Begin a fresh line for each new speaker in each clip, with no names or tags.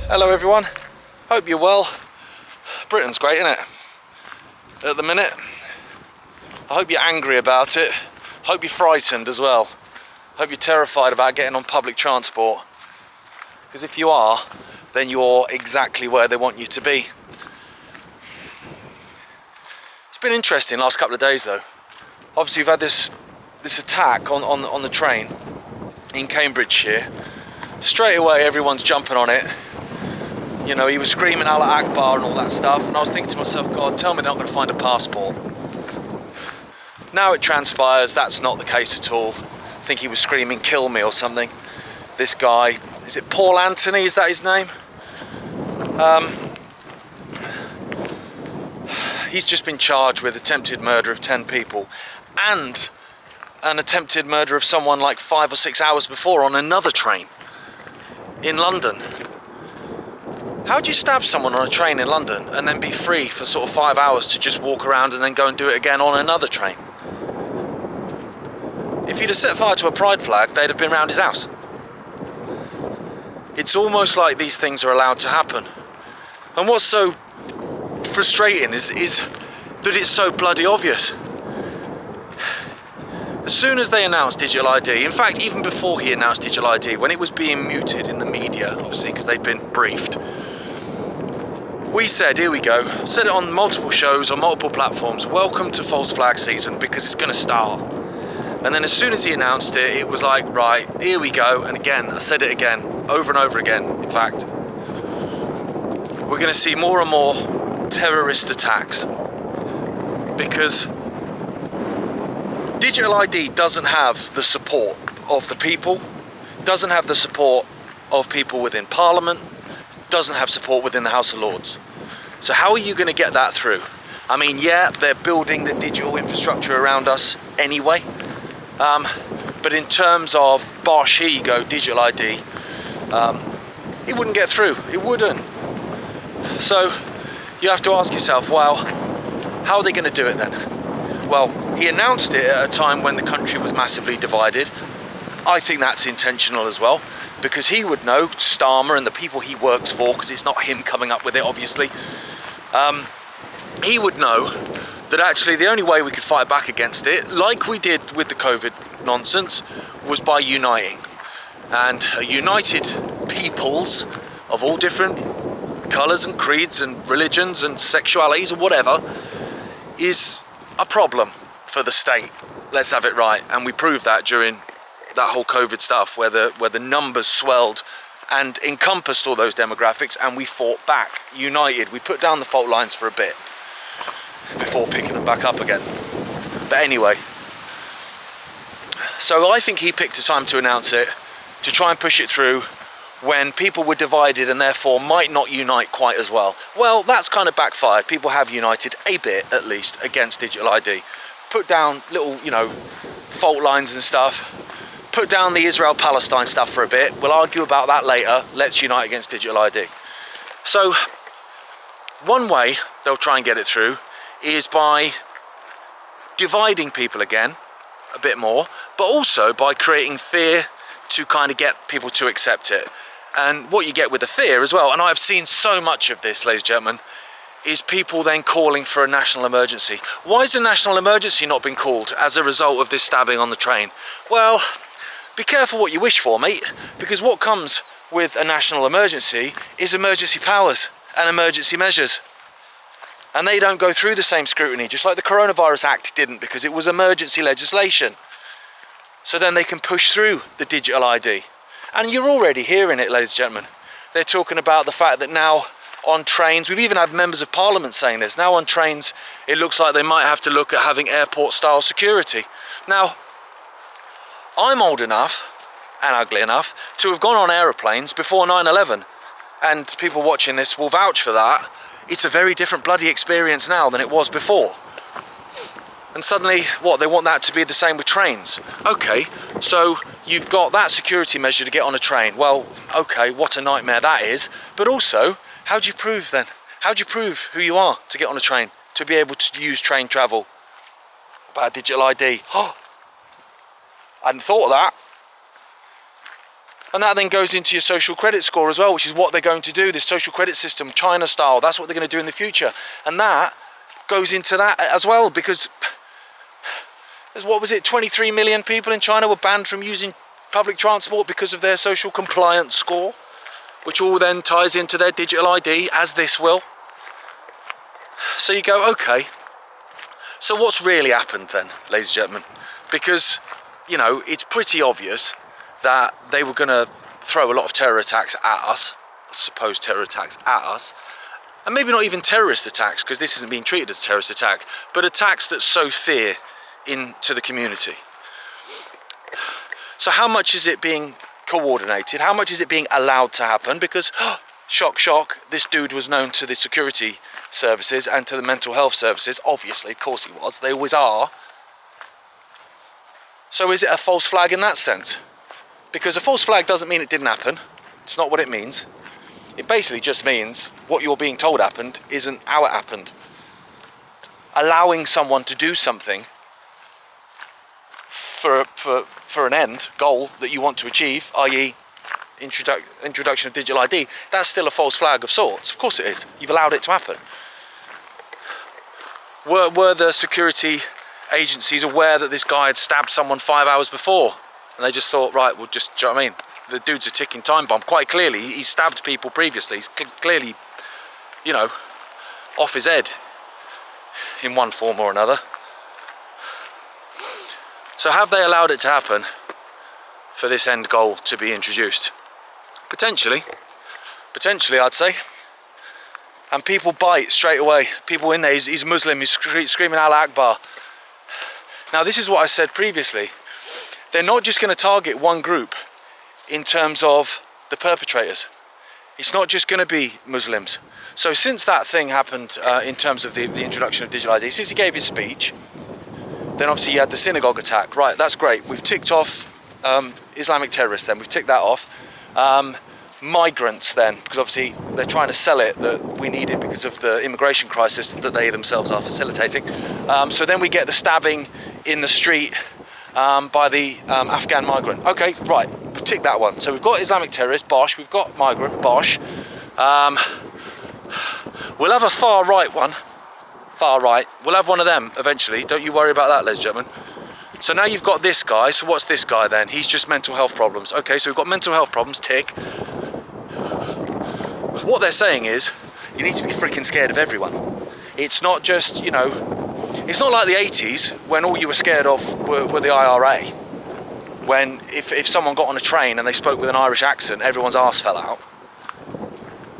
Hello everyone, hope you're well. Britain's great, isn't it? At the minute. I hope you're angry about it. Hope you're frightened as well. Hope you're terrified about getting on public transport. Because if you are, then you're exactly where they want you to be. It's been interesting the last couple of days though. Obviously we've had this attack on the train in Cambridgeshire. Straight away everyone's jumping on it. You know, he was screaming Allah Akbar and all that stuff, and I was thinking to myself, God, tell me they're not going to find a passport. Now it transpires that's not the case at all. I think he was screaming kill me or something. This guy, is it Paul Anthony, is that his name? He's just been charged with attempted murder of 10 people and an attempted murder of someone like 5 or 6 hours before on another train in London. How do you stab someone on a train in London and then be free for sort of 5 hours to just walk around and then go and do it again on another train? If he'd have set fire to a pride flag, they'd have been round his house. It's almost like these things are allowed to happen. And what's so frustrating is that it's so bloody obvious. As soon as they announced digital ID, in fact even before he announced digital ID, when it was being muted in the media, obviously because they'd been briefed, we said, here we go, said it on multiple shows, on multiple platforms, welcome to false flag season, because it's going to start. And then as soon as he announced it, it was like, right, here we go. And again, I said it again, over and over again, in fact. We're going to see more and more terrorist attacks. Because digital ID doesn't have the support of the people, doesn't have the support of people within Parliament, doesn't have support within the House of Lords. So how are you going to get that through? I mean, yeah, they're building the digital infrastructure around us anyway, but in terms of bosh, here you go, digital ID, it wouldn't get through, it wouldn't. So you have to ask yourself, well, how are they going to do it then? Well, he announced it at a time when the country was massively divided. I think that's intentional as well, because he would know, Starmer and the people he works for, because it's not him coming up with it, obviously, he would know that actually the only way we could fight back against it, like we did with the COVID nonsense, was by uniting. And a united peoples of all different colours and creeds and religions and sexualities or whatever is a problem for the state. Let's have it right. And we proved that during that whole COVID stuff, where the numbers swelled and encompassed all those demographics, and we fought back, united. We put down the fault lines for a bit before picking them back up again. But anyway, so I think he picked a time to announce it, to try and push it through when people were divided and therefore might not unite quite as well. Well, that's kind of backfired. People have united a bit, at least, against digital ID. Put down little, you know, fault lines and stuff. Put down the Israel-Palestine stuff for a bit. We'll argue about that later. Let's unite against digital ID. So, one way they'll try and get it through is by dividing people again a bit more, but also by creating fear to kind of get people to accept it. And what you get with the fear as well, and I've seen so much of this, ladies and gentlemen, is people then calling for a national emergency. Why has a national emergency not been called as a result of this stabbing on the train? Well, be careful what you wish for, mate, because what comes with a national emergency is emergency powers and emergency measures. And they don't go through the same scrutiny, just like the Coronavirus Act didn't, because it was emergency legislation. So then they can push through the digital ID. And you're already hearing it, ladies and gentlemen. They're talking about the fact that now on trains, we've even had members of Parliament saying this, now on trains it looks like they might have to look at having airport style security. Now, I'm old enough and ugly enough to have gone on aeroplanes before 9/11, and people watching this will vouch for that. It's a very different bloody experience now than it was before. And suddenly, what, they want that to be the same with trains? Okay, so you've got that security measure to get on a train. Well, okay, what a nightmare that is. But also, how do you prove then? How do you prove who you are to get on a train, to be able to use train travel? About a digital ID. Oh, I hadn't thought of that. And that then goes into your social credit score as well, which is what they're going to do, this social credit system, China style, that's what they're going to do in the future. And that goes into that as well, because, what was it, 23 million people in China were banned from using public transport because of their social compliance score, which all then ties into their digital ID, as this will. So you go, okay, so what's really happened then, ladies and gentlemen? Because, you know, it's pretty obvious that they were going to throw a lot of terror attacks at us, supposed terror attacks at us, and maybe not even terrorist attacks, because this isn't being treated as a terrorist attack, but attacks that sow fear into the community. So how much is it being coordinated? How much is it being allowed to happen? Because, shock, shock, this dude was known to the security services and to the mental health services. Obviously, of course he was, they always are. So is it a false flag in that sense? Because a false flag doesn't mean it didn't happen. It's not what it means. It basically just means what you're being told happened isn't how it happened. Allowing someone to do something for an end goal that you want to achieve, i.e. introduction of digital ID, that's still a false flag of sorts. Of course it is. You've allowed it to happen. Were the security agencies aware that this guy had stabbed someone 5 hours before? And they just thought, right, we'll just, do you know what I mean? The dude's a ticking time bomb. Quite clearly, he's stabbed people previously. He's clearly, you know, off his head in one form or another. So have they allowed it to happen for this end goal to be introduced? Potentially. Potentially, I'd say. And people bite straight away. People in there, he's Muslim, he's screaming Allah Akbar. Now, this is what I said previously. They're not just going to target one group in terms of the perpetrators. It's not just going to be Muslims. So since that thing happened in terms of the introduction of digital ID, since he gave his speech, then obviously you had the synagogue attack. Right, that's great. We've ticked off Islamic terrorists then. We've ticked that off. Migrants then, because obviously they're trying to sell it that we need it because of the immigration crisis that they themselves are facilitating. So then we get the stabbing in the street by the Afghan migrant. Okay, right, we've ticked that one. So we've got Islamic terrorist, bosh. We've got migrant, bosh. We'll have a far right one. Far right. We'll have one of them eventually. Don't you worry about that, ladies and gentlemen. So now you've got this guy. So what's this guy then? He's just mental health problems. Okay, so we've got mental health problems, tick. What they're saying is, you need to be freaking scared of everyone. It's not just, you know, it's not like the 80s when all you were scared of were the IRA. When if someone got on a train and they spoke with an Irish accent, everyone's arse fell out.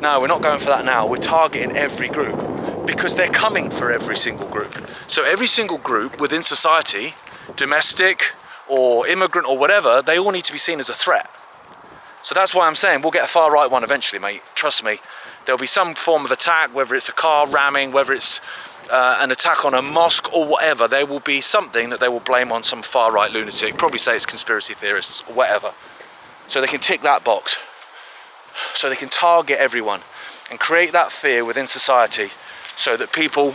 No, we're not going for that now. We're targeting every group because they're coming for every single group. So every single group within society, domestic or immigrant or whatever, they all need to be seen as a threat. So that's why I'm saying we'll get a far right one eventually, mate. Trust me. There'll be some form of attack, whether it's a car ramming, whether it's an attack on a mosque or whatever. There will be something that they will blame on some far right lunatic, probably say it's conspiracy theorists or whatever. So they can tick that box. So they can target everyone and create that fear within society so that people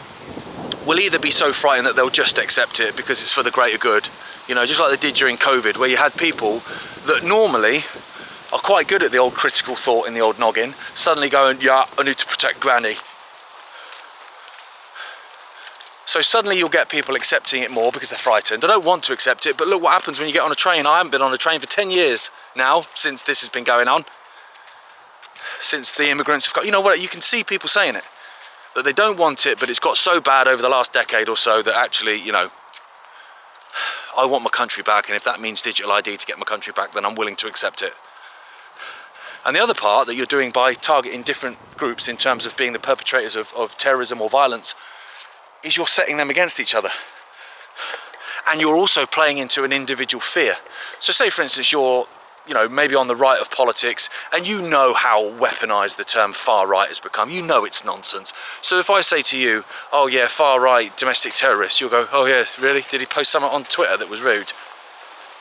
will either be so frightened that they'll just accept it because it's for the greater good. You know, just like they did during COVID, where you had people that normally are quite good at the old critical thought in the old noggin, suddenly going, yeah, I need to protect granny. So suddenly you'll get people accepting it more because they're frightened. I don't want to accept it, but look what happens when you get on a train. I haven't been on a train for 10 years now, since this has been going on. Since the immigrants have got, you know what, you can see people saying it. That they don't want it, but it's got so bad over the last decade or so that actually, you know, I want my country back, and if that means digital ID to get my country back, then I'm willing to accept it. And the other part that you're doing by targeting different groups in terms of being the perpetrators of terrorism or violence is you're setting them against each other. And you're also playing into an individual fear. So say for instance you're, you know, maybe on the right of politics and you know how weaponized the term far right has become. You know it's nonsense. So if I say to you, oh yeah, far right domestic terrorist, you'll go, oh yeah, really? Did he post something on Twitter that was rude?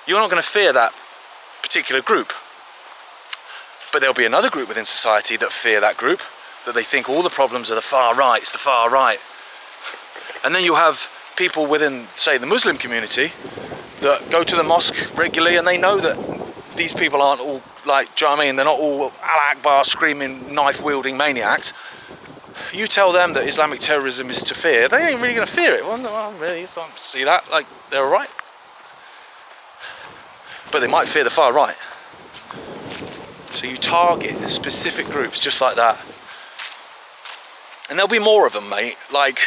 You're not going to fear that particular group. But there'll be another group within society that fear that group, that they think all the problems are the far right, it's the far right. And then you'll have people within, say, the Muslim community that go to the mosque regularly and they know that these people aren't all like, do you know what I mean? They're not all Allah Akbar screaming, knife wielding maniacs. You tell them that Islamic terrorism is to fear, they ain't really going to fear it. Well, no, really, it's not, see that? Like, they're all right. But they might fear the far right. So you target specific groups just like that. And there'll be more of them, mate. Like,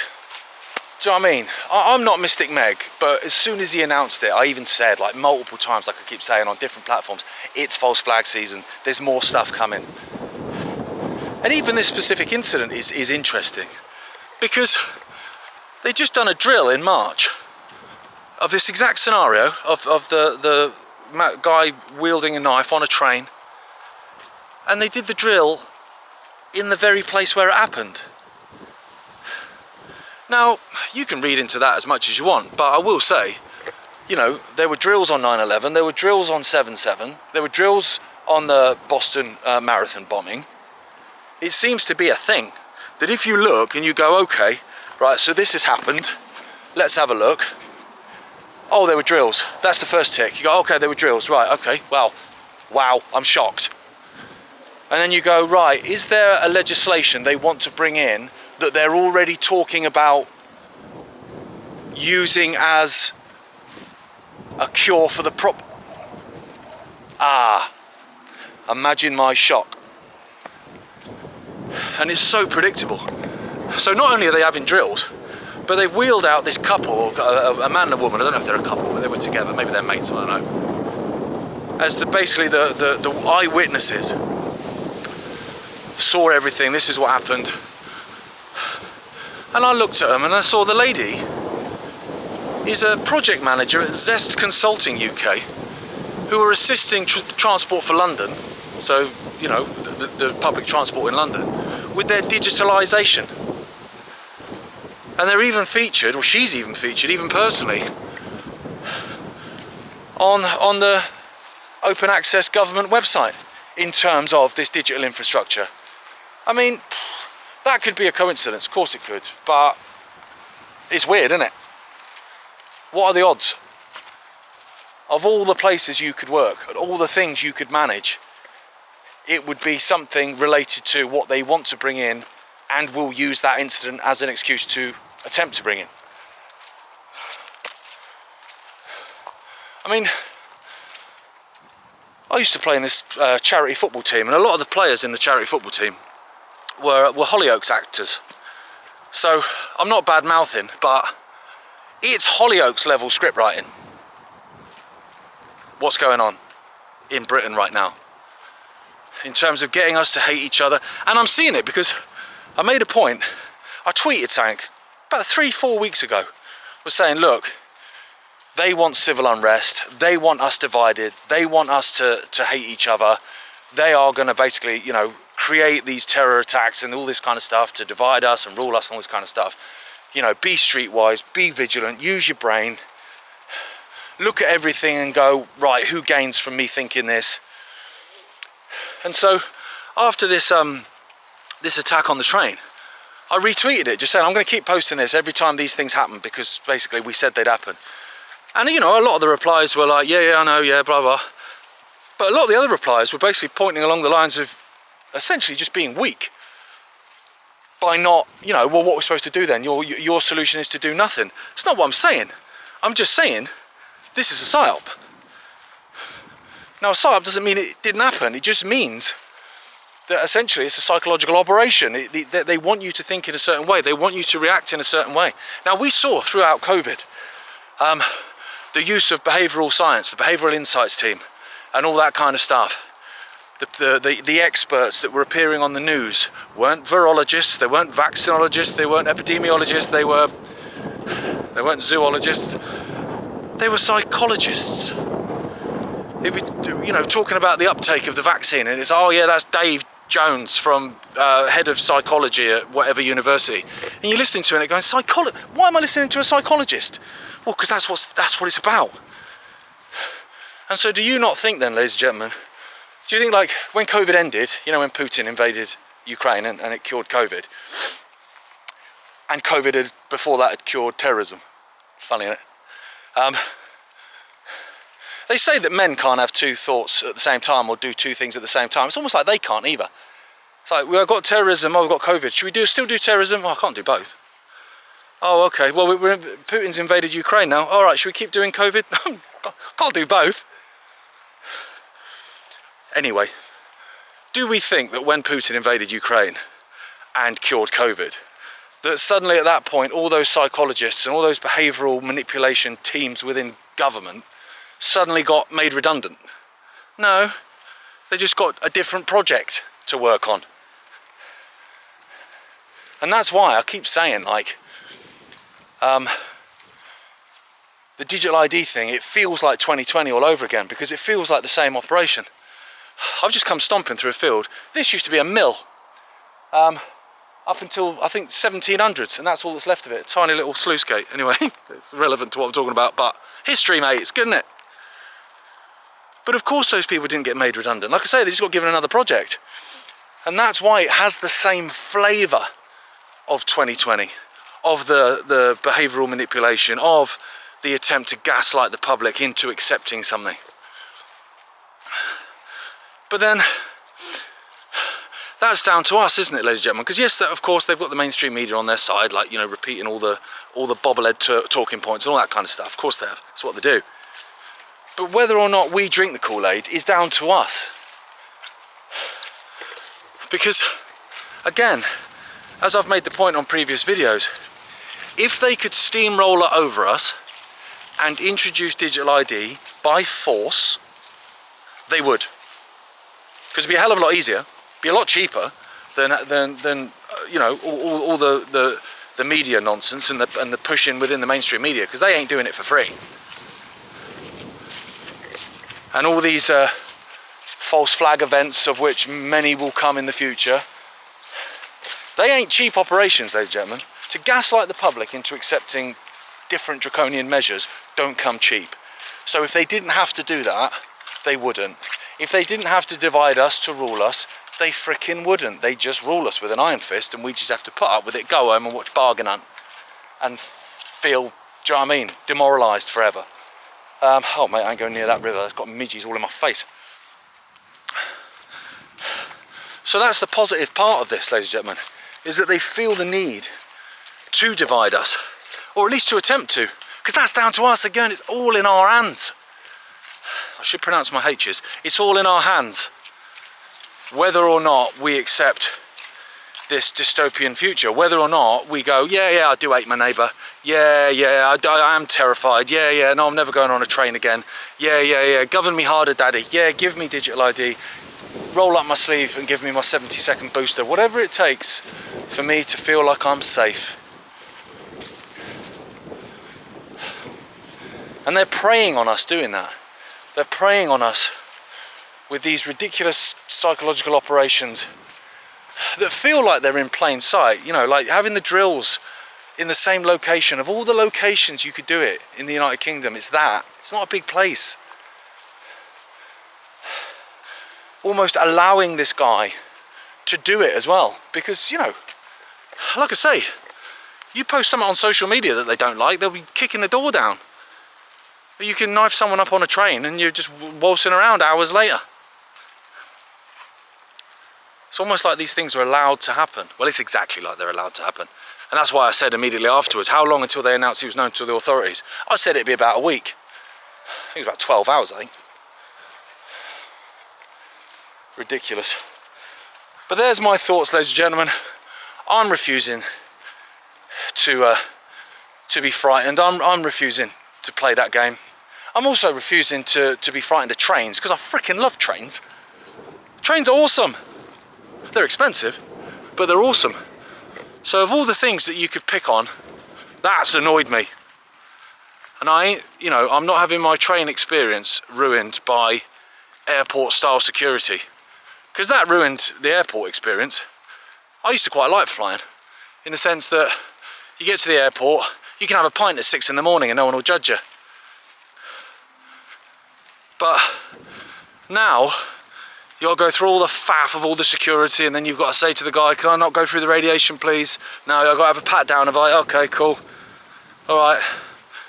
do you know what I mean? I'm not Mystic Meg, but as soon as he announced it, I even said, like, multiple times, like I keep saying on different platforms, it's false flag season, there's more stuff coming. And even this specific incident is interesting, because they just done a drill in March of this exact scenario of the guy wielding a knife on a train, and they did the drill in the very place where it happened. Now, you can read into that as much as you want, but I will say, you know, there were drills on 9/11, there were drills on 7/7, there were drills on the Boston Marathon bombing. It seems to be a thing that if you look and you go, okay, right, so this has happened, let's have a look. Oh, there were drills. That's the first tick. You go, okay, there were drills, right, okay, well, wow, I'm shocked. And then you go, right, is there a legislation they want to bring in that they're already talking about using as a cure for the imagine my shock. And it's so predictable. So not only are they having drills, but they've wheeled out this couple, a man and a woman, I don't know if they're a couple, but they were together, maybe they're mates, I don't know, as basically the eyewitnesses. Saw everything, this is what happened. And I looked at them and I saw the lady is a project manager at Zest Consulting UK, who are assisting Transport for London, so, you know, the public transport in London, with their digitalisation. And they're even featured, or she's even featured, even personally, on the open access government website in terms of this digital infrastructure. I mean, that could be a coincidence, of course it could, but it's weird, isn't it? What are the odds? Of all the places you could work, and all the things you could manage, it would be something related to what they want to bring in, and will use that incident as an excuse to attempt to bring in. I mean, I used to play in this charity football team, and a lot of the players in the charity football team were Hollyoaks actors. So I'm not bad mouthing, but it's Hollyoaks level script writing. What's going on in Britain right now in terms of getting us to hate each other. And I'm seeing it because I made a point. I tweeted something about 3-4 weeks ago, was saying, look, they want civil unrest, they want us divided, they want us to hate each other, they are going to basically, you know, create these terror attacks and all this kind of stuff to divide us and rule us and all this kind of stuff. You know, be streetwise, be vigilant, use your brain, look at everything and go, right, who gains from me thinking this? And so after this this attack on the train, I retweeted it, just saying I'm going to keep posting this every time these things happen, because basically we said they'd happen. And you know, a lot of the replies were like, yeah, I know, yeah, blah, blah. But a lot of the other replies were basically pointing along the lines of essentially just being weak by not, you know, well, what we're supposed to do then? Your solution is to do nothing. It's not what I'm saying. I'm just saying this is a psyop. Now, a psyop doesn't mean it didn't happen. It just means that essentially it's a psychological operation. They want you to think in a certain way. They want you to react in a certain way. Now, we saw throughout COVID the use of behavioural science, the behavioural insights team, and all that kind of stuff. The experts that were appearing on the news weren't virologists, they weren't vaccinologists, they weren't epidemiologists, they weren't zoologists, they were psychologists. They'd be, you know, talking about the uptake of the vaccine, and it's, oh yeah, that's Dave Jones from head of psychology at whatever university, and you're listening to it and going, psychology? Why am I listening to a psychologist? Well, because that's what it's about. And so, do you not think then, ladies and gentlemen? Do you think, like, when COVID ended, you know, when Putin invaded Ukraine and it cured COVID, and COVID had, before that, had cured terrorism, funny, isn't it? They say that men can't have two thoughts at the same time or do two things at the same time. It's almost like they can't either. It's like, we've got terrorism, oh, we've got COVID. Should we still do terrorism? Oh, I can't do both. Oh, okay, well, Putin's invaded Ukraine now. All right, should we keep doing COVID? Can't do both. Anyway, do we think that when Putin invaded Ukraine and cured COVID, that suddenly at that point all those psychologists and all those behavioural manipulation teams within government suddenly got made redundant? No, they just got a different project to work on. And that's why I keep saying, like, the digital ID thing, it feels like 2020 all over again, because it feels like the same operation. I've just come stomping through a field. This used to be a mill. Up until, I think, 1700s, and that's all that's left of it. A tiny little sluice gate. Anyway, it's relevant to what I'm talking about, but history, mate, it's good, isn't it? But of course those people didn't get made redundant. Like I say, they just got given another project. And that's why it has the same flavour of 2020, of the behavioural manipulation, of the attempt to gaslight the public into accepting something. But then, that's down to us, isn't it, ladies and gentlemen? Because yes, of course, they've got the mainstream media on their side, like, you know, repeating all the bobblehead talking points and all that kind of stuff. Of course they have. That's what they do. But whether or not we drink the Kool-Aid is down to us. Because, again, as I've made the point on previous videos, if they could steamroller over us and introduce digital ID by force, they would. Because it'd be a hell of a lot easier. Be a lot cheaper than you know, all the media nonsense and the pushing within the mainstream media, because they ain't doing it for free. And all these false flag events, of which many will come in the future, they ain't cheap operations, ladies and gentlemen. To gaslight the public into accepting different draconian measures don't come cheap. So if they didn't have to do that, they wouldn't. If they didn't have to divide us to rule us, they frickin' wouldn't. They just rule us with an iron fist, and we just have to put up with it, go home and watch Bargain Hunt and feel, do you know what I mean, demoralised forever. Oh mate, I ain't going near that river. It's got midges all in my face. So that's the positive part of this, ladies and gentlemen, is that they feel the need to divide us, or at least to attempt to, because that's down to us. Again, it's all in our hands. I should pronounce my H's. It's all in our hands. Whether or not we accept this dystopian future, whether or not we go, yeah, I do hate my neighbour, yeah, I am terrified, yeah, no, I'm never going on a train again, yeah, govern me harder, daddy, yeah, give me digital ID, roll up my sleeve and give me my 70-second booster, whatever it takes for me to feel like I'm safe. And they're preying on us doing that. They're preying on us with these ridiculous psychological operations that feel like they're in plain sight, you know, like having the drills in the same location. Of all the locations you could do it in the United Kingdom, it's that. It's not a big place. Almost allowing this guy to do it as well, because, you know, like I say, you post something on social media that they don't like, they'll be kicking the door down. You can knife someone up on a train and you're just waltzing around hours later. It's almost like these things are allowed to happen. Well, it's exactly like they're allowed to happen. And that's why I said immediately afterwards, how long until they announced he was known to the authorities? I said it'd be about a week. I think it was about 12 hours, I think. Ridiculous. But there's my thoughts, ladies and gentlemen. I'm refusing to be frightened. I'm refusing to play that game. I'm also refusing to be frightened of trains, because I freaking love trains. Trains are awesome. They're expensive, but they're awesome. So of all the things that you could pick on, that's annoyed me. And I'm not having my train experience ruined by airport style security, because that ruined the airport experience. I used to quite like flying, in the sense that you get to the airport, you can have a pint at 6 in the morning and no one will judge you. But now, you got to go through all the faff of all the security, and then you've got to say to the guy, can I not go through the radiation, please? No, I've got to have a pat down of it. Okay, cool. All right.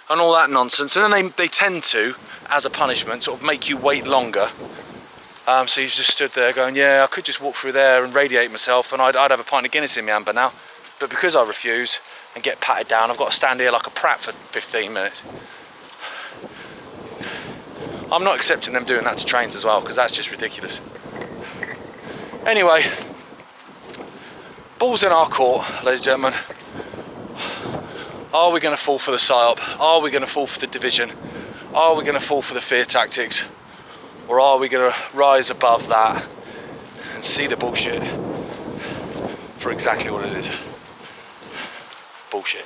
And all that nonsense. And then they tend to, as a punishment, sort of make you wait longer. So you just stood there going, yeah, I could just walk through there and radiate myself and I'd have a pint of Guinness in my amber now. But because I refuse and get patted down, I've got to stand here like a prat for 15 minutes. I'm not accepting them doing that to trains as well, because that's just ridiculous. Anyway, ball's in our court, ladies and gentlemen. Are we going to fall for the psyop? Are we going to fall for the division? Are we going to fall for the fear tactics? Or are we going to rise above that and see the bullshit for exactly what it is? Bullshit.